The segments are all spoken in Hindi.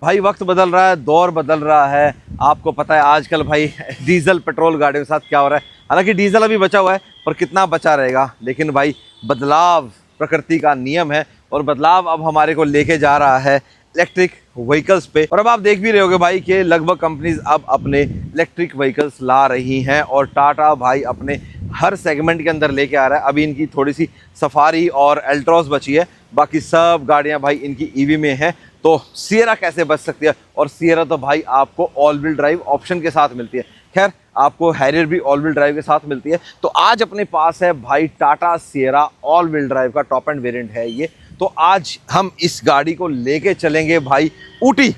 भाई वक्त बदल रहा है, दौर बदल रहा है। आपको पता है आजकल भाई डीजल पेट्रोल गाड़ियों के साथ क्या हो रहा है। हालांकि डीजल अभी बचा हुआ है, पर कितना बचा रहेगा। लेकिन भाई बदलाव प्रकृति का नियम है और बदलाव अब हमारे को लेके जा रहा है इलेक्ट्रिक व्हीकल्स पे। और अब आप देख भी रहे होगे भाई कि लगभग कंपनीज अब अपने इलेक्ट्रिक व्हीकल्स ला रही हैं और टाटा भाई अपने हर सेगमेंट के अंदर लेके आ रहा है। अभी इनकी थोड़ी सी सफारी और अल्ट्रॉस बची है, बाकी सब गाड़ियां भाई इनकी ईवी में हैं। तो सियरा कैसे बच सकती है, और सियरा तो भाई आपको ऑल व्हील ड्राइव ऑप्शन के साथ मिलती है। खैर आपको हैरियर भी ऑल व्हील ड्राइव के साथ मिलती है। तो आज अपने पास है भाई Tata Sierra all wheel drive का टॉप एंड वेरिएंट है ये। तो आज हम इस गाड़ी को लेके चलेंगे भाई ऊटी,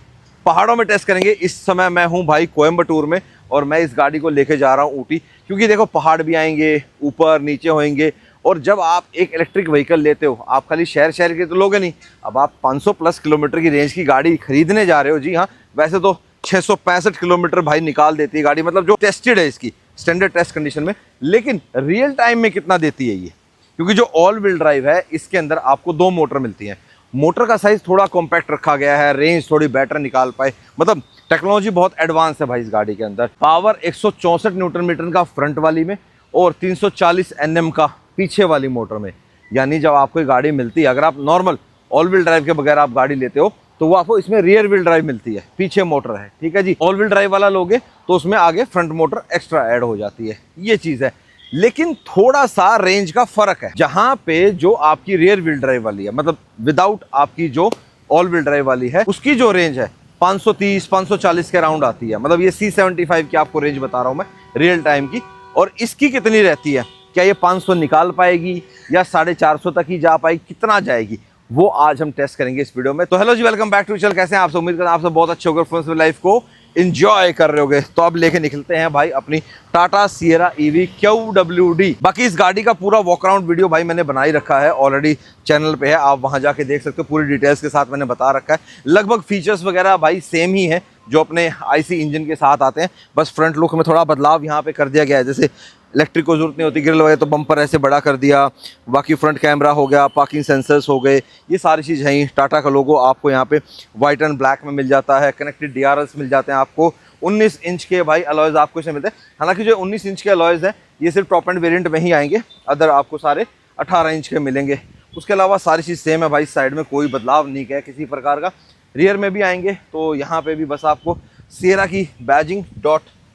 पहाड़ों में टेस्ट करेंगे। इस समय मैं हूं भाई कोयम्बटूर में और मैं इस गाड़ी को लेके जा रहा हूं ऊटी, क्योंकि देखो पहाड़ भी आएंगे, ऊपर नीचे होंगे। और जब आप एक इलेक्ट्रिक व्हीकल लेते हो, आप खाली शहर शहर के तो लोगे नहीं, अब आप 500 प्लस किलोमीटर की रेंज की गाड़ी खरीदने जा रहे हो। जी हाँ, वैसे तो 665 किलोमीटर भाई निकाल देती है गाड़ी, मतलब जो टेस्टेड है इसकी स्टैंडर्ड टेस्ट कंडीशन में। लेकिन रियल टाइम में कितना देती है ये, क्योंकि जो ऑल व्हील ड्राइव है इसके अंदर आपको 2 मोटर मिलती हैं। मोटर का साइज थोड़ा कॉम्पैक्ट रखा गया है, रेंज थोड़ी बेटर निकाल पाए, मतलब टेक्नोलॉजी बहुत एडवांस है भाई इस गाड़ी के अंदर। पावर 164 न्यूटन मीटर का फ्रंट वाली में और 340 Nm का पीछे वाली मोटर में। यानी जब आपको ये गाड़ी मिलती है, अगर आप नॉर्मल ऑल व्हील ड्राइव के बगैर आप गाड़ी लेते हो तो वो आपको इसमें रियर व्हील ड्राइव मिलती है, पीछे मोटर है। ठीक है जी, ऑल व्हील ड्राइव वाला लोगे तो उसमें आगे फ्रंट मोटर एक्स्ट्रा ऐड हो जाती है, ये चीज़ है। लेकिन थोड़ा सा रेंज का फर्क है। जहां पे जो आपकी रियर व्हील ड्राइव वाली है, मतलब विदाउट आपकी जो ऑल व्हील ड्राइव वाली है, उसकी जो रेंज है 530-540 के राउंड आती है। मतलब ये C75 की आपको रेंज बता रहा हूं मैं रियल टाइम की। और इसकी कितनी रहती है, क्या ये 500 निकाल पाएगी या 450 तक ही जा पाएगी, कितना जाएगी, वो आज हम टेस्ट करेंगे इस वीडियो में। तो hello ji, welcome back to channel. कैसे हैं आप सब? उम्मीद करता हूं आप सब बहुत अच्छे होंगे, फ्रेंड्स लाइफ को एंजॉय कर रहे होगे। तो अब लेके निकलते हैं भाई अपनी टाटा सियरा ईवी QWD। बाकी इस गाड़ी का पूरा वॉक अराउंड वीडियो भाई मैंने बना ही रखा है, ऑलरेडी चैनल पे है, आप वहां जाके देख सकते हो। पूरी डिटेल्स के साथ मैंने बता रखा है। लगभग फीचर्स वगैरह भाई सेम ही है जो अपने IC इंजन के साथ आते हैं, बस फ्रंट लुक में थोड़ा बदलाव यहाँ पे कर दिया गया है। जैसे इलेक्ट्रिक को जरूरत नहीं होती ग्रिल वगैरह, तो बम्पर ऐसे बड़ा कर दिया। बाकी फ्रंट कैमरा हो गया, पार्किंग सेंसर्स हो गए, ये सारी चीज़ हैं। टाटा का लोगो आपको यहाँ पे वाइट एंड ब्लैक में मिल जाता है। कनेक्टेड DRLs मिल जाते हैं आपको। 19 इंच के भाई अलॉयज़ आपको इसमें मिलते हैं। हालांकि जो 19 इंच के अलॉयज़ हैं ये सिर्फ टॉप एंड वेरिएंट में ही आएंगे, अदर आपको सारे 18 इंच के मिलेंगे। उसके अलावा सारी चीज़ सेम है भाई, साइड में कोई बदलाव नहीं किया किसी प्रकार का। रियर में भी आएंगे तो यहाँ पे भी बस आपको सियरा की बैजिंग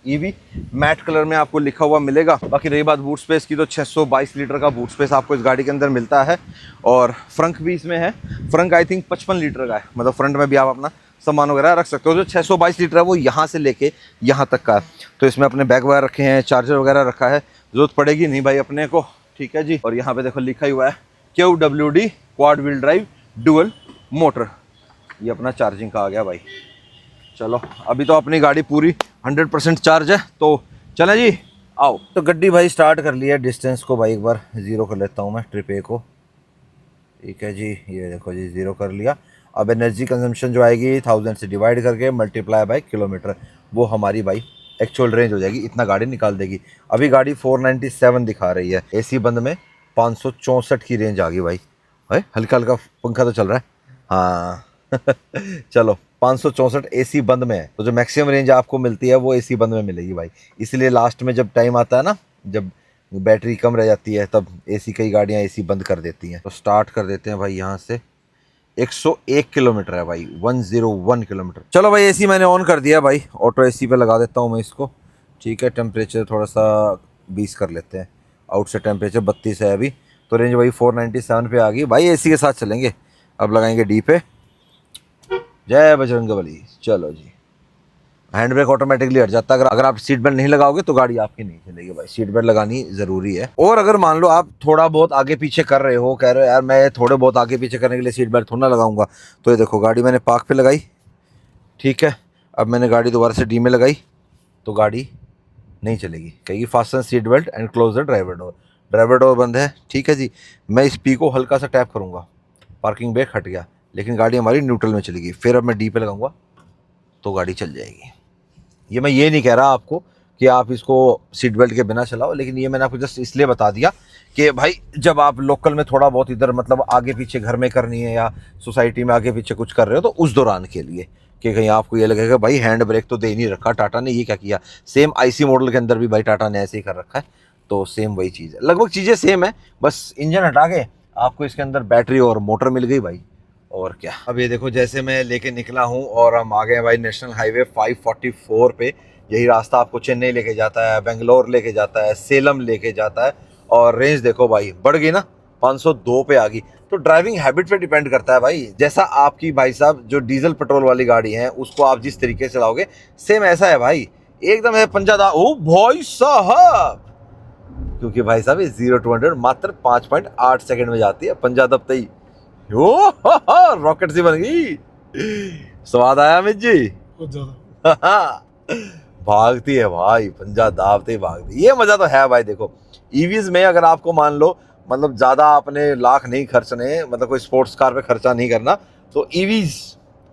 .EV मैट कलर में आपको लिखा हुआ मिलेगा। बाकी रही बात बूट स्पेस की, तो 622 लीटर का बूट स्पेस आपको इस गाड़ी के अंदर मिलता है। और फ्रंट भी इसमें है, फ्रंट आई थिंक 55 लीटर का है, मतलब फ्रंट में भी आप अपना सामान वगैरह रख सकते हो। जो 622 लीटर है वो यहाँ से लेके यहाँ तक का है। तो इसमें अपने बैग वगैरह रखे हैं, चार्जर वगैरह रखा है, जरूरत पड़ेगी नहीं भाई अपने को। ठीक है जी। और यहाँ पे देखो लिखा ही हुआ है QWD quad wheel drive dual motor, ये अपना चार्जिंग का आ गया भाई। चलो अभी तो अपनी गाड़ी पूरी 100% चार्ज है, तो चलें जी, आओ। तो गड्डी भाई स्टार्ट कर लिया। डिस्टेंस को भाई एक बार 0 कर लेता हूँ मैं, ट्रिप A को। ठीक है जी, ये देखो जी 0 कर लिया। अब एनर्जी कंजम्पशन जो आएगी 1000 से डिवाइड करके मल्टीप्लाई बाय किलोमीटर, वो हमारी भाई एक्चुअल रेंज हो जाएगी, इतना गाड़ी निकाल देगी। अभी गाड़ी 497 दिखा रही है, AC बंद में 564 की रेंज आ गई भाई। है हल्का हल्का पंखा तो चल रहा है, हाँ चलो 564 AC बंद में है, तो जो मैक्सिमम रेंज आपको मिलती है वो AC बंद में मिलेगी भाई। इसलिए लास्ट में जब टाइम आता है ना, जब बैटरी कम रह जाती है, तब AC कई गाड़ियाँ AC बंद कर देती हैं। तो स्टार्ट कर देते हैं भाई यहाँ से। 101 किलोमीटर है भाई, 101 किलोमीटर। चलो भाई AC मैंने ऑन कर दिया भाई, ऑटो AC पे लगा देता हूँ मैं इसको। ठीक है, टेम्परेचर थोड़ा सा 20 कर लेते हैं। आउट से टेम्परेचर 32 है अभी, तो रेंज वही 497 पे आ गई भाई। AC के साथ चलेंगे। अब लगाएंगे D पे। जय बजरंगबली। चलो जी, हैंड ब्रेक ऑटोमेटिकली हट जाता है। अगर आप सीट बेल्ट नहीं लगाओगे तो गाड़ी आपकी नहीं चलेगी भाई, सीट बेल्ट लगानी ज़रूरी है। और अगर मान लो आप थोड़ा बहुत आगे पीछे कर रहे हो, कह रहे हो यार मैं थोड़े बहुत आगे पीछे करने के लिए सीट बेल्ट थोड़ा ना लगाऊंगा, तो ये देखो गाड़ी मैंने पार्क पे लगाई। ठीक है, अब मैंने गाड़ी दोबारा से D में लगाई तो गाड़ी नहीं चलेगी, कहेगी fasten seat belt and close the driver door. Driver door बंद है। ठीक है जी, मैं इस P को हल्का सा टैप करूँगा, पार्किंग ब्रेक हट गया, लेकिन गाड़ी हमारी न्यूट्रल में चलेगी। फिर अब मैं D पे लगाऊंगा तो गाड़ी चल जाएगी। ये मैं ये नहीं कह रहा आपको कि आप इसको सीट बेल्ट के बिना चलाओ, लेकिन ये मैंने आपको जस्ट इसलिए बता दिया कि भाई जब आप लोकल में थोड़ा बहुत इधर मतलब आगे पीछे घर में करनी है या सोसाइटी में आगे पीछे कुछ कर रहे हो, तो उस दौरान के लिए। कि कहीं आपको ये लगेगा भाई हैंड ब्रेक तो दे ही नहीं रखा टाटा ने, ये क्या किया। सेम आईसी मॉडल के अंदर भी भाई टाटा ने ऐसे ही कर रखा है, तो सेम वही चीज़ है, लगभग चीज़ें सेम है, बस इंजन हटा के आपको इसके अंदर बैटरी और मोटर मिल गई भाई, और क्या। अब ये देखो जैसे मैं लेके निकला हूँ और हम आ गए भाई नेशनल हाईवे 544 पे। यही रास्ता आपको चेन्नई लेके जाता है, बेंगलोर लेके जाता है, सेलम लेके जाता है, और रेंज देखो भाई बढ़ गई ना, 502 पे आ गई। तो ड्राइविंग हैबिट पे डिपेंड करता है भाई, जैसा आपकी भाई साहब जो डीजल पेट्रोल वाली गाड़ी है उसको आप जिस तरीके से चलाओगे सेम ऐसा है भाई, एकदम है पंजादा। ओ भाई साहब, क्योंकि भाई साहब ये 0-100 मात्र 5.8 सेकंड में जाती है, पंजा दबते ओ रॉकेट सी बन गई। स्वाद आया अमित जी? बहुत ज्यादा। भागती है भाई, पंजा दाबते ही भागती, ये मजा तो है भाई। देखो ईवीज में अगर आपको मान लो मतलब ज्यादा अपने लाख नहीं खर्चने, मतलब कोई स्पोर्ट्स कार पे खर्चा नहीं करना, तो ईवीज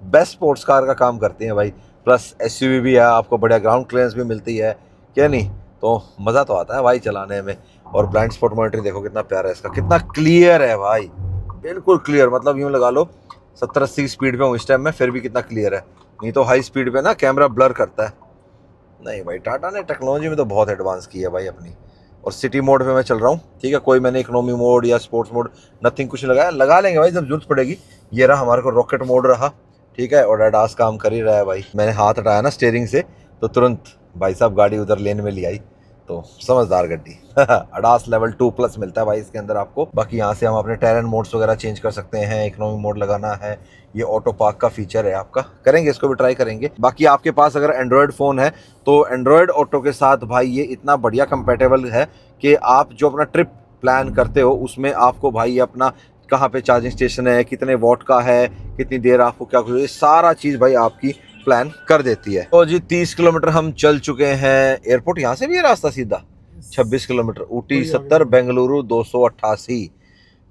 बेस्ट स्पोर्ट्स कार का काम करती हैं भाई। प्लस एसयूवी भी है, आपको बढ़िया ग्राउंड क्लियरेंस भी मिलती है, क्या नहीं, तो मज़ा तो आता है भाई चलाने में। और ब्लाइंड स्पॉट मॉनिटरिंग देखो कितना प्यारा है इसका, कितना क्लियर है भाई, बिल्कुल क्लियर, मतलब यूँ लगा लो 70-80 स्पीड पे हूँ इस टाइम में, फिर भी कितना क्लियर है। नहीं तो हाई स्पीड पे ना कैमरा ब्लर करता है। नहीं भाई, टाटा ने टेक्नोलॉजी में तो बहुत एडवांस की है भाई अपनी। और सिटी मोड पे मैं चल रहा हूँ, ठीक है, कोई मैंने इकोनॉमी मोड या स्पोर्ट्स मोड नथिंग कुछ लगाया, लगा लेंगे भाई जब जरूरत पड़ेगी। ये रहा हमारे को रॉकेट मोड रहा, ठीक है, और एडास काम कर ही रहा है भाई। मैंने हाथ हटाया ना स्टीयरिंग से तो तुरंत भाई साहब गाड़ी उधर लेन में ले आई, तो समझदार गड्डी। अडास लेवल 2+ मिलता है भाई इसके अंदर आपको। बाकी यहाँ से हम अपने टेरेन मोड्स वगैरह चेंज कर सकते हैं, इकोनॉमी मोड लगाना है, ये ऑटो पार्क का फीचर है आपका, करेंगे इसको भी ट्राई करेंगे। बाकी आपके पास अगर एंड्रॉयड फ़ोन है तो एंड्रॉयड ऑटो के साथ भाई ये इतना बढ़िया कंपेटेबल है कि आप जो अपना ट्रिप प्लान करते हो उसमें आपको भाई अपना कहाँ पे चार्जिंग स्टेशन है, कितने वॉट का है, कितनी देर आपको क्या, ये सारा चीज़ भाई आपकी प्लान कर देती है। तो जी 30 किलोमीटर हम चल चुके हैं, एयरपोर्ट यहाँ से भी है रास्ता सीधा 26 किलोमीटर, ऊटी 70, बेंगलुरु 288,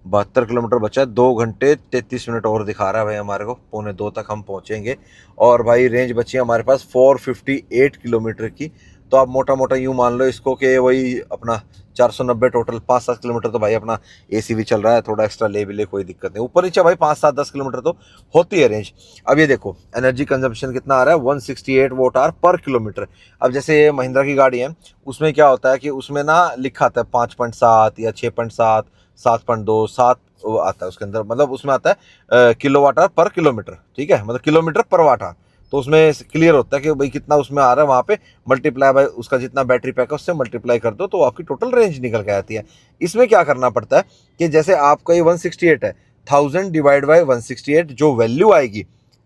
72 किलोमीटर बचा है, 2 घंटे 33 मिनट और दिखा रहा है भाई हमारे को, 1:45 तक हम पहुँचेंगे। और भाई रेंज बची है हमारे पास 458 किलोमीटर की, तो आप मोटा मोटा यूँ मान लो इसको कि वही अपना 490 टोटल, 5-7 किलोमीटर तो भाई अपना एसी भी चल रहा है, थोड़ा एक्स्ट्रा ले भी ले कोई दिक्कत नहीं, ऊपर नीचे भाई 5-7-10 किलोमीटर तो होती है रेंज। अब ये देखो एनर्जी कंजम्पशन कितना आ रहा है, 168 वोट आवर पर किलोमीटर। अब जैसे ये महिंद्रा की गाड़ी है उसमें क्या होता है कि उसमें ना लिखा आता है 5.7 या 6.7, 7.2, 7 आता है उसके अंदर, मतलब उसमें आता है किलोवाट आवर पर किलोमीटर, ठीक है, मतलब किलोमीटर पर वाट आवर, तो उसमें क्लियर होता है कि भाई कितना उसमें आ रहा है, वहाँ पे मल्टीप्लाई बाय उसका जितना बैटरी पैक है उससे मल्टीप्लाई कर दो तो आपकी टोटल रेंज निकल के आती है। इसमें क्या करना पड़ता है कि जैसे आपका ये 168 है, 1000 डिवाइड बाई 168 जो वैल्यू आएगी,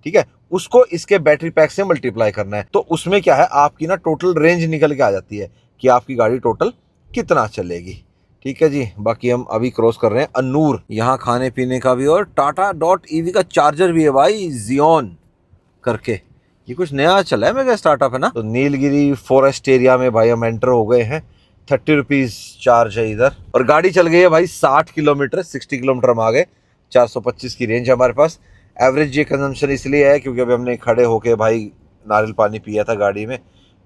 ठीक है, उसको इसके बैटरी पैक से मल्टीप्लाई करना है, तो उसमें क्या है आपकी ना टोटल रेंज निकल के आ जाती है कि आपकी गाड़ी टोटल कितना चलेगी। ठीक है जी, बाकी हम अभी क्रॉस कर रहे हैं अनूर, यहाँ खाने पीने का भी और टाटा.EV का चार्जर भी है भाई, जियोन करके, ये कुछ नया चला है मेरा स्टार्टअप है ना। तो नीलगिरी फॉरेस्ट एरिया में भाई हम एंटर हो गए हैं, 30 रुपीज़ चार्ज है इधर, और गाड़ी चल गई है भाई 60 किलोमीटर, 60 किलोमीटर हम आ गए, 425 की रेंज है हमारे पास। एवरेज ये कंजम्पशन इसलिए है क्योंकि अभी हमने खड़े होके भाई नारियल पानी पिया था गाड़ी में,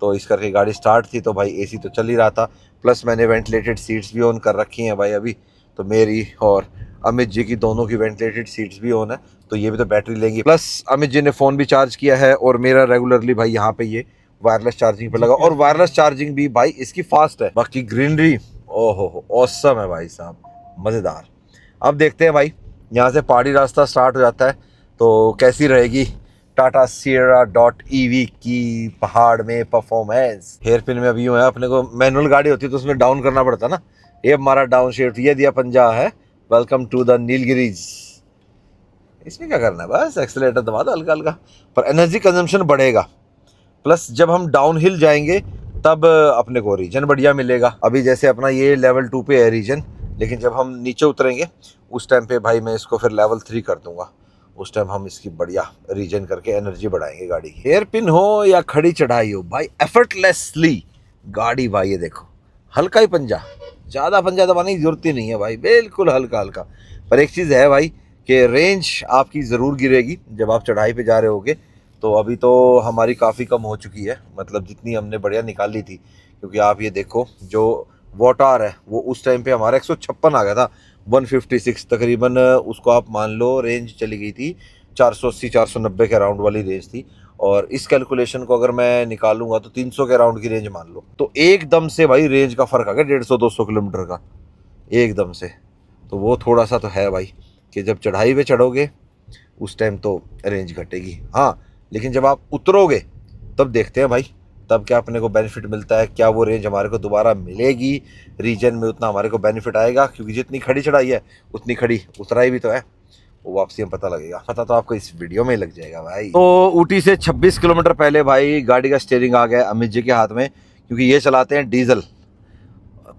तो इस करके गाड़ी स्टार्ट थी, तो भाई एसी तो चल ही रहा था, प्लस मैंने वेंटिलेटेड सीट्स भी ऑन कर रखी हैं भाई अभी, तो मेरी और अमित जी की दोनों की वेंटिलेटेड सीट्स भी ऑन है, तो ये भी तो बैटरी लेंगी। प्लस अमित जी ने फ़ोन भी चार्ज किया है और मेरा रेगुलरली भाई यहाँ पे ये वायरलेस चार्जिंग पे लगा, और वायरलेस चार्जिंग भी भाई इसकी फास्ट है। बाकी ग्रीनरी ओहो ऑसम है भाई साहब, मज़ेदार। अब देखते हैं भाई यहाँ से पहाड़ी रास्ता स्टार्ट हो जाता है तो कैसी रहेगी टाटा सियरा.EV की पहाड़ में परफॉर्मेंस। हेयर पिन में अभी यूँ है, अपने को मैनुअल गाड़ी होती है तो उसमें डाउन करना पड़ता ना, ये हमारा डाउन शिफ्ट, ये दिया पंजा है, वेलकम टू द नीलगिरीज। इसमें क्या करना है, बस एक्सीलरेटर दबा दो हल्का हल्का, पर एनर्जी कंजम्पशन बढ़ेगा। प्लस जब हम डाउन हिल जाएंगे तब अपने को रीजन बढ़िया मिलेगा। अभी जैसे अपना ये लेवल 2 पे है रीजन, लेकिन जब हम नीचे उतरेंगे उस टाइम पे भाई मैं इसको फिर लेवल 3 कर दूंगा, उस टाइम हम इसकी बढ़िया रीजन करके एनर्जी बढ़ाएंगे गाड़ी की। हेयर पिन हो या खड़ी चढ़ाई हो भाई, एफर्टलेसली गाड़ी भाई, ये देखो हल्का ही पंजा, ज़्यादा पंजा दबाने की जरूरत ही नहीं है भाई, बिल्कुल हल्का हल्का। पर एक चीज़ है भाई कि रेंज आपकी ज़रूर गिरेगी जब आप चढ़ाई पे जा रहे होगे, तो अभी तो हमारी काफ़ी कम हो चुकी है, मतलब जितनी हमने बढ़िया निकाली थी, क्योंकि आप ये देखो जो वॉट आवर है वो उस टाइम पे हमारा 156 आ गया था, 156 तकरीबन, उसको आप मान लो रेंज चली गई थी 480-490 के अराउंड वाली रेंज थी, और इस कैलकुलेशन को अगर मैं निकालूंगा तो 300 के राउंड की रेंज मान लो, तो एकदम से भाई रेंज का फ़र्क आ गया 150-200 किलोमीटर का एकदम से। तो वो थोड़ा सा तो है भाई कि जब चढ़ाई पे चढ़ोगे उस टाइम तो रेंज घटेगी, हाँ, लेकिन जब आप उतरोगे तब देखते हैं भाई, तब क्या अपने को बेनिफिट मिलता है, क्या वो रेंज हमारे को दोबारा मिलेगी रीजन में, उतना हमारे को बेनिफिट आएगा, क्योंकि जितनी खड़ी चढ़ाई है उतनी खड़ी उतराई भी तो है, वो वापसी में पता लगेगा। पता तो आपको इस वीडियो में ही लग जाएगा भाई। तो ऊटी से 26 किलोमीटर पहले भाई गाड़ी का स्टीयरिंग आ गया अमित जी के हाथ में, क्योंकि ये चलाते हैं डीजल,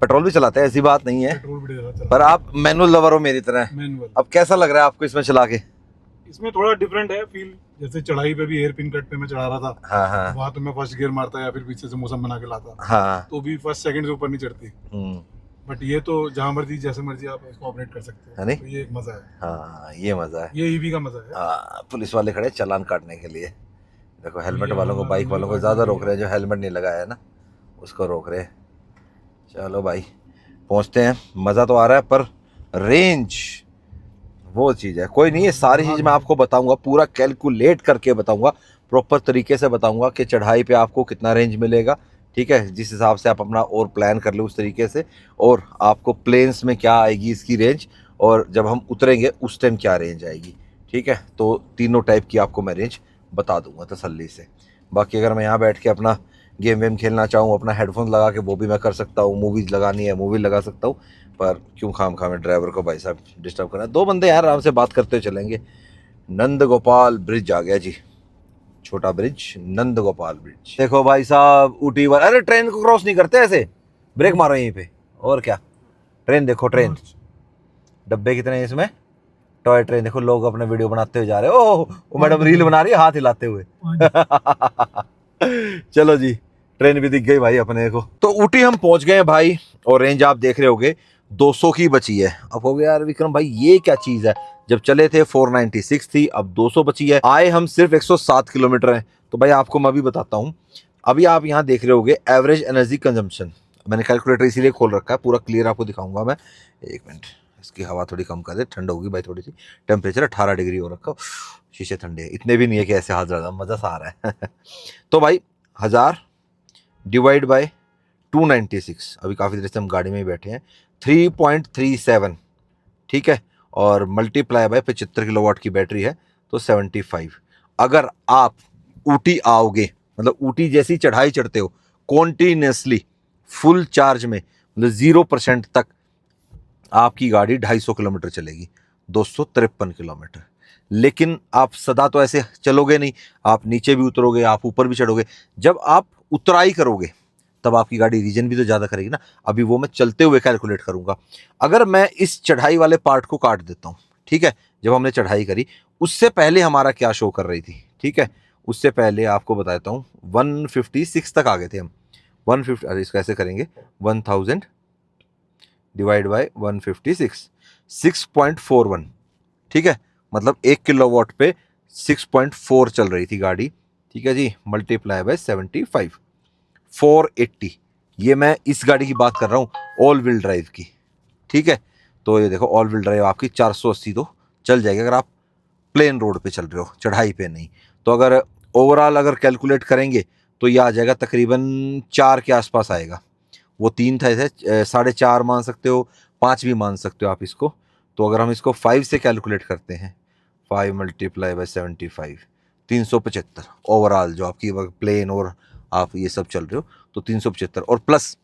पेट्रोल भी चलाते हैं ऐसी बात नहीं है, पेट्रोल भी चला पर आप मैनुअल लवर हो मेरी तरह। मैनुअल। अब कैसा लग रहा है आपको इसमें चला के? इसमें थोड़ा डिफरेंट है फील, जैसे चढ़ाई पे भी एयर पिन कट पे मैं चढ़ा रहा था, हाँ हाँ वहाँ तो मैं फर्स्ट गियर मारता या फिर पीछे से मौसम बना के लाता, हाँ। तो भी फर्स्ट सेकंड से ऊपर नहीं चढ़ती। बट ये तो जहाँ मर्जी जैसे मर्जी आप इसको ऑपरेट कर सकते है हो, नहीं? तो ये एक मजा है। हाँ ये मजा है, ये ईवी का मजा है। हाँ। पुलिस वाले खड़े चालान काटने के लिए, देखो हेलमेट ये वालों को, हमारा बाइक वालों को न्यू ज़्यादा गाड़ी रोक रहे हैं, जो हेलमेट नहीं लगाया है ना उसको रोक रहे हैं। चलो भाई पहुंचते हैं, मज़ा तो आ रहा है पर रेंज वो चीज़ है, कोई नहीं, ये सारी चीज़ मैं आपको बताऊंगा, पूरा कैलकुलेट करके बताऊंगा, प्रॉपर तरीके से बताऊंगा कि चढ़ाई पे आपको कितना रेंज मिलेगा, ठीक है, जिस हिसाब से आप अपना और प्लान कर लो उस तरीके से, और आपको प्लेन्स में क्या आएगी इसकी रेंज, और जब हम उतरेंगे उस टाइम क्या रेंज आएगी, ठीक है। तो तीनों टाइप की आपको मैं रेंज बता दूंगा तसल्ली से। बाकी अगर मैं यहाँ बैठ के अपना गेम वेम खेलना चाहूँ, अपना हेडफोन लगा के, वो भी मैं कर सकता हूँ, मूवीज़ लगानी है मूवी लगा सकता हूँ, पर क्यों खाम खा में ड्राइवर को भाई साहब डिस्टर्ब करना है। दो बंदे यार आराम से बात करते हुए चलेंगे। नंद गोपाल ब्रिज आ गया जी, छोटा ब्रिज, नंद गोपाल ब्रिज। देखो भाई साहब ऊटी वाला, अरे ट्रेन को क्रॉस नहीं करते ऐसे, ब्रेक मारो यहीं पे, और क्या। ट्रेन देखो, ट्रेन, डब्बे कितने हैं इसमें, टॉय ट्रेन देखो, लोग अपने वीडियो बनाते हुए जा रहे हैं। ओह वो मैडम रील बना रही है हाथ हिलाते हुए। चलो जी, ट्रेन भी दिख गई भाई अपने को। तो ऊटी हम पहुंच गए भाई, और रेंज आप देख रहे होगे 200 की बची है। अब हो गया यार विक्रम भाई ये क्या चीज है, जब चले थे 496 थी, अब 200 बची है, आए हम सिर्फ 107 किलोमीटर हैं। तो भाई आपको मैं भी बताता हूँ, अभी आप यहाँ देख रहे होगे एवरेज एनर्जी कंजम्पशन, मैंने कैलकुलेटर इसीलिए खोल रखा है, पूरा क्लियर आपको दिखाऊंगा मैं। एक मिनट, इसकी हवा थोड़ी कम कर दे, ठंड होगी भाई थोड़ी सी, टेम्परेचर 18 डिग्री हो रखा, शीशे ठंडे, इतने भी नहीं है कि ऐसे हाथ ज़्यादा, मज़ा सा आ रहा है। तो भाई 1000 डिवाइड बाय 296, अभी काफ़ी देर से हम गाड़ी में ही बैठे हैं, 3.37, ठीक है, और मल्टीप्लाई बाय 75 किलोवाट की बैटरी है तो 75। अगर आप ऊटी आओगे, मतलब ऊटी जैसी चढ़ाई चढ़ते हो कॉन्टिन्यूसली फुल चार्ज में, मतलब 0% तक, आपकी गाड़ी 250 किलोमीटर चलेगी, 253 किलोमीटर। लेकिन आप सदा तो ऐसे चलोगे नहीं, आप नीचे भी उतरोगे, आप ऊपर भी चढ़ोगे, जब आप उतराई करोगे तब आपकी गाड़ी रीजन भी तो ज़्यादा करेगी ना। अभी वो मैं चलते हुए कैलकुलेट करूंगा। अगर मैं इस चढ़ाई वाले पार्ट को काट देता हूँ, ठीक है, जब हमने चढ़ाई करी उससे पहले हमारा क्या शो कर रही थी, ठीक है, उससे पहले आपको बता देता हूँ 156 तक आ गए थे हम। 150, अरे इसको ऐसे करेंगे, 1000 डिवाइड बाय 156, 6.41, ठीक है, मतलब 1 किलोवाट पे 6.4 चल रही थी गाड़ी, ठीक है जी, मल्टीप्लाई बाय 75, 480। ये मैं इस गाड़ी की बात कर रहा हूँ ऑल व्हील ड्राइव की, ठीक है। तो ये देखो ऑल व्हील ड्राइव आपकी 480 तो चल जाएगी अगर आप प्लेन रोड पे चल रहे हो, चढ़ाई पे नहीं। तो अगर ओवरऑल अगर कैलकुलेट करेंगे तो ये आ जाएगा तकरीबन 4 के आसपास आएगा। वो 3 था, ऐसे 4.5 मान सकते हो, 5 भी मान सकते हो आप इसको। तो अगर हम इसको 5 से कैलकुलेट करते हैं, 5 मल्टीप्लाई बाय 75, 375 ओवरऑल जो आपकी प्लेन और आप ये सब चल रहे हो, तो 375, और प्लस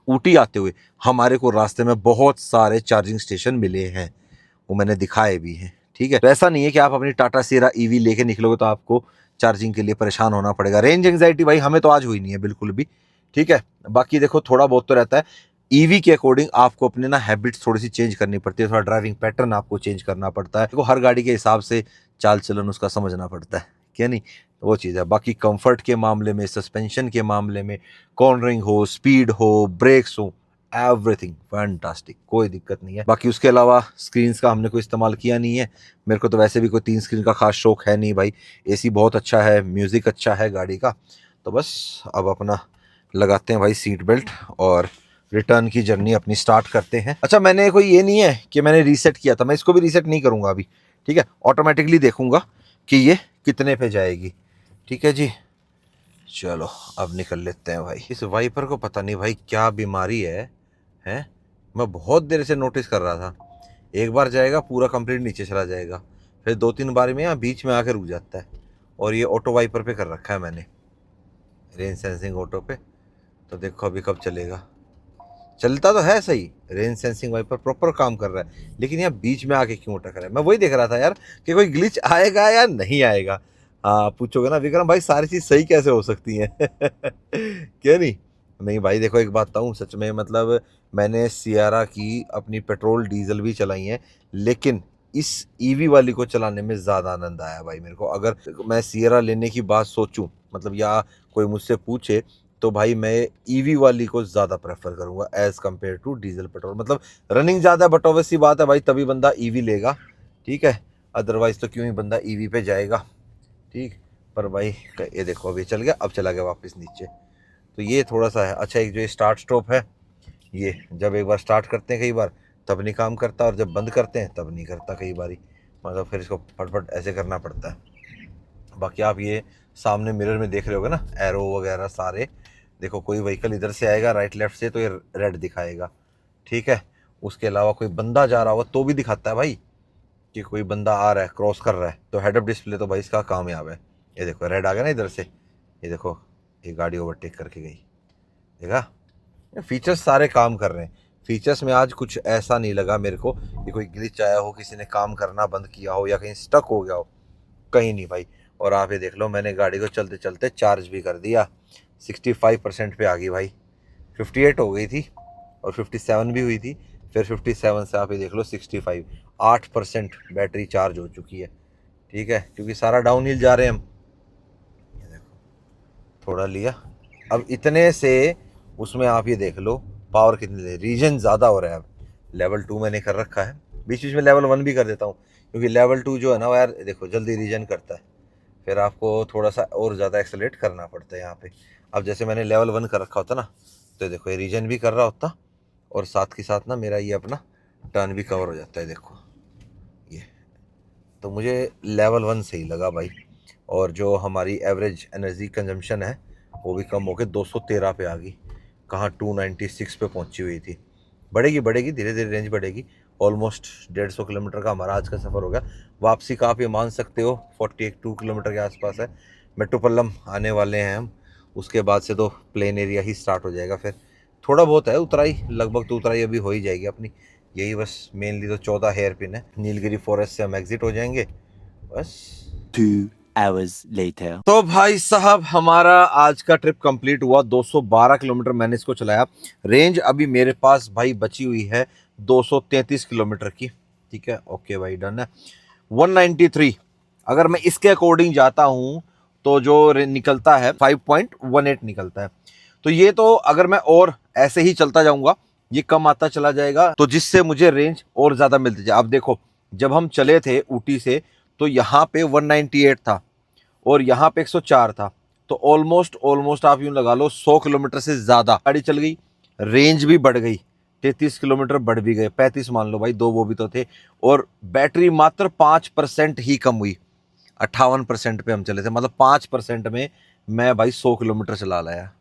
ऊटी आते हुए हमारे को रास्ते में बहुत सारे चार्जिंग स्टेशन मिले हैं, वो मैंने दिखाए भी हैं, ठीक है। तो ऐसा नहीं है कि आप अपनी टाटा सीरा ईवी लेके निकलोगे तो आपको चार्जिंग के लिए परेशान होना पड़ेगा। रेंज एंग्जाइटी भाई हमें तो आज हुई नहीं है बिल्कुल भी, ठीक है। बाकी देखो थोड़ा बहुत तो रहता है, ईवी के अकॉर्डिंग आपको अपने ना हैबिट्स थोड़ी सी चेंज करनी पड़ती है, थोड़ा ड्राइविंग पैटर्न आपको चेंज करना पड़ता है, देखो हर गाड़ी के हिसाब से चाल चलन उसका समझना पड़ता है, क्या नहीं, वो चीज़ है। बाकी कंफर्ट के मामले में, सस्पेंशन के मामले में, कॉर्नरिंग हो, स्पीड हो, ब्रेक्स हो, एवरीथिंग फैंटास्टिक, कोई दिक्कत नहीं है। बाकी उसके अलावा स्क्रीन्स का हमने कोई इस्तेमाल किया नहीं है, मेरे को तो वैसे भी कोई 3 स्क्रीन का खास शौक है नहीं भाई। एसी बहुत अच्छा है, म्यूज़िक अच्छा है गाड़ी का, तो बस अब अपना लगाते हैं भाई सीट बेल्ट और रिटर्न की जर्नी अपनी स्टार्ट करते हैं। अच्छा मैंने कोई ये नहीं है कि मैंने रीसेट किया था, मैं इसको भी रीसेट नहीं करूँगा अभी, ठीक है, ऑटोमेटिकली देखूंगा कि ये कितने पे जाएगी, ठीक है जी, चलो अब निकल लेते हैं भाई। इस वाइपर को पता नहीं भाई क्या बीमारी है, हैं? मैं बहुत देर से नोटिस कर रहा था, एक बार जाएगा पूरा कंप्लीट नीचे चला जाएगा, फिर 2-3 बार में यहाँ बीच में आकर रुक जाता है। और ये ऑटो वाइपर पे कर रखा है मैंने, रेंज सेंसिंग ऑटो पे। तो देखो अभी कब चलेगा। चलता तो है सही, रेंज सेंसिंग वाइपर प्रॉपर काम कर रहा है, लेकिन यहाँ बीच में आके क्यों अटक रहा है। मैं वही देख रहा था यार कि कोई ग्लिच आएगा या नहीं आएगा। हाँ पूछोगे ना विक्रम भाई सारी चीज़ सही कैसे हो सकती हैं क्यों नहीं। नहीं भाई देखो एक बात बताऊँ सच में, मतलब मैंने सियारा की अपनी पेट्रोल डीजल भी चलाई हैं, लेकिन इस ईवी वाली को चलाने में ज़्यादा आनंद आया भाई मेरे को। अगर मैं सियारा लेने की बात सोचूं, मतलब या कोई मुझसे पूछे, तो भाई मैं ईवी वाली को ज़्यादा प्रेफर करूँगा as compare to diesel petrol. मतलब रनिंग ज़्यादा है, बट ऑब्वियस सी बात है भाई तभी बंदा ईवी लेगा, ठीक है, अदरवाइज़ तो क्यों ही बंदा ईवी पे जाएगा, ठीक। पर भाई ये देखो अभी चल गया, अब चला गया वापस नीचे। तो ये थोड़ा सा है। अच्छा एक जो ये स्टार्ट स्टॉप है, ये जब एक बार स्टार्ट करते हैं कई बार तब नहीं काम करता, और जब बंद करते हैं तब नहीं करता कई बारी, मतलब फिर इसको फटफट ऐसे करना पड़ता है। बाकी आप ये सामने मिरर में देख रहे होगे ना एरो वगैरह सारे, देखो कोई व्हीकल इधर से आएगा राइट लेफ्ट से तो ये रेड दिखाएगा, ठीक है। उसके अलावा कोई बंदा जा रहा होगा तो भी दिखाता है भाई कि कोई बंदा आ रहा है, क्रॉस कर रहा है, तो हेड अप डिस्प्ले तो भाई इसका कामयाब है। ये देखो रेड आ गया ना इधर से, ये देखो ये गाड़ी ओवरटेक करके गई, देखा। फीचर्स सारे काम कर रहे हैं। फीचर्स में आज कुछ ऐसा नहीं लगा मेरे को कि कोई ग्लिच आया हो, किसी ने काम करना बंद किया हो या कहीं स्टक हो गया हो, कहीं नहीं भाई। और आप ये देख लो मैंने गाड़ी को चलते चलते चार्ज भी कर दिया, 65% पे आ गई भाई। 58 हो गई थी और 57 भी हुई थी, फिर 57 से आप ये देख लो 65, 8% बैटरी चार्ज हो चुकी है, ठीक है, क्योंकि सारा डाउन हिल जा रहे हैं हम। ये देखो थोड़ा लिया, अब इतने से उसमें आप ये देख लो पावर कितनी, रीजन ज़्यादा हो रहा है। अब लेवल 2 मैंने कर रखा है, बीच बीच में लेवल 1 भी कर देता हूँ, क्योंकि लेवल 2 जो है ना वो यार देखो जल्दी रीजन करता है, फिर आपको थोड़ा सा और ज़्यादा एक्सेलरेट करना पड़ता है यहाँ पे। अब जैसे मैंने लेवल 1 कर रखा होता ना, तो देखो ये रीजन भी कर रहा होता, और साथ के साथ ना मेरा ये अपना टर्न भी कवर हो जाता है, देखो ये। तो मुझे लेवल 1 सही लगा भाई। और जो हमारी एवरेज एनर्जी कंजम्पशन है वो भी कम होकर 213 पे आ गई, कहाँ 296 पे पहुंची हुई थी। बढ़ेगी बढ़ेगी धीरे धीरे रेंज बढ़ेगी। ऑलमोस्ट 150 किलोमीटर का हमारा आज का सफ़र हो गया। वापसी का आप ये मान सकते हो 42 किलोमीटर के आसपास है। मेट्रोपल्लम आने वाले हैं हम, उसके बाद से तो प्लेन एरिया ही स्टार्ट हो जाएगा। फिर थोड़ा बहुत है उतराई, लगभग तो उतराई अभी हो ही जाएगी अपनी। यही बस मेनली तो 14 हेयर पिन है, नीलगिरी फॉरेस्ट से हम एग्जिट हो जाएंगे बस। 2 hours later. तो भाई साहब हमारा आज का ट्रिप कंप्लीट हुआ, 212 किलोमीटर मैंने इसको चलाया। रेंज अभी मेरे पास भाई बची हुई है 233 किलोमीटर की, ठीक है, ओके भाई डन है। 193 अगर मैं इसके अकॉर्डिंग जाता हूँ तो जो निकलता है 5.18 निकलता है। तो ये तो अगर मैं और ऐसे ही चलता जाऊंगा ये कम आता चला जाएगा, तो जिससे मुझे रेंज और ज़्यादा मिलती जाए। अब देखो जब हम चले थे ऊटी से तो यहाँ पे 198 था और यहाँ पे 104 था, तो ऑलमोस्ट आप यूं लगा लो 100 किलोमीटर से ज़्यादा गाड़ी चल गई, रेंज भी बढ़ गई, 33 किलोमीटर बढ़ भी गए, 35 मान लो भाई, 2 वो भी तो थे। और बैटरी मात्र 5% ही कम हुई, 58% पे हम चले थे, मतलब 5% में मैं भाई 100 किलोमीटर चला लाया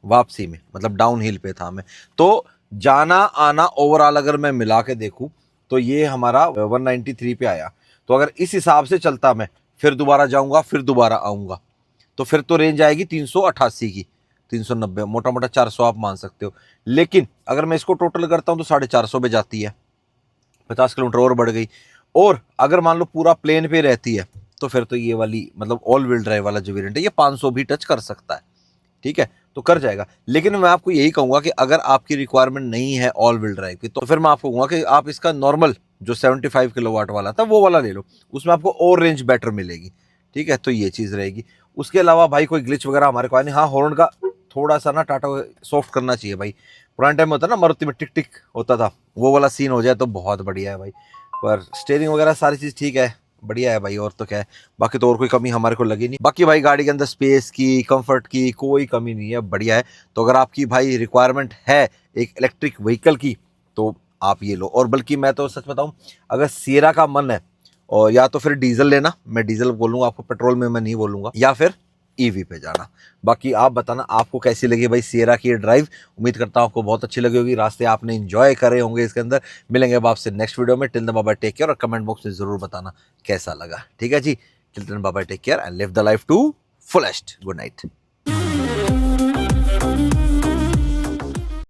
वापसी में, मतलब डाउन हिल पे था मैं। तो जाना आना ओवरऑल अगर मैं मिला के देखूं तो ये हमारा 193 पे आया। तो अगर इस हिसाब से चलता मैं फिर दोबारा जाऊंगा फिर दोबारा आऊंगा तो फिर तो रेंज आएगी 388 की, 390, मोटा मोटा 400 आप मान सकते हो। लेकिन अगर मैं इसको टोटल करता हूं तो 450 पे जाती है, 50 किलोमीटर और बढ़ गई। और अगर मान लो पूरा प्लेन पे रहती है तो फिर तो ये वाली मतलब ऑल व्हील ड्राइव वाला जो वेरिएंट है ये 500 भी टच कर सकता है, ठीक है, तो कर जाएगा। लेकिन मैं आपको यही कहूंगा कि अगर आपकी रिक्वायरमेंट नहीं है ऑल व्हील ड्राइव की तो फिर मैं आपको कहूंगा कि आप इसका नॉर्मल जो 75 किलोवाट वाला था वो वाला ले लो, उसमें आपको और रेंज बेटर मिलेगी, ठीक है। तो ये चीज़ रहेगी। उसके अलावा भाई कोई ग्लिच वगैरह हमारे को नहीं। हाँ हॉर्न का थोड़ा सा ना टाटा सॉफ्ट करना चाहिए भाई, पुराने टाइम में होता ना मारुति में टिक टिक होता था, वो वाला सीन हो जाए तो बहुत बढ़िया है भाई। पर स्टेयरिंग वगैरह सारी चीज़ ठीक है, बढ़िया है भाई, और तो क्या है, बाकी तो और कोई कमी हमारे को लगी नहीं। बाकी भाई गाड़ी के अंदर स्पेस की कंफर्ट की कोई कमी नहीं है, बढ़िया है। तो अगर आपकी भाई रिक्वायरमेंट है एक इलेक्ट्रिक व्हीकल की तो आप ये लो। और बल्कि मैं तो सच बताऊं, अगर सिएरा का मन है और या तो फिर डीजल लेना, मैं डीजल बोलूँगा आपको, पेट्रोल में मैं नहीं बोलूँगा, या फिर ईवी पे जाना। बाकी आप बताना आपको कैसी लगी भाई सिएरा की ये ड्राइव। उम्मीद करता हूँ आपको बहुत अच्छी लगी होगी, रास्ते आपने एंजॉय करे होंगे इसके अंदर। मिलेंगे अब आपसे नेक्स्ट वीडियो में। Till then bye bye, take care, और कमेंट बॉक्स में जरूर बताना कैसा लगा। ठीक है जी, till then bye bye, take care and live the life to fullest. Good night.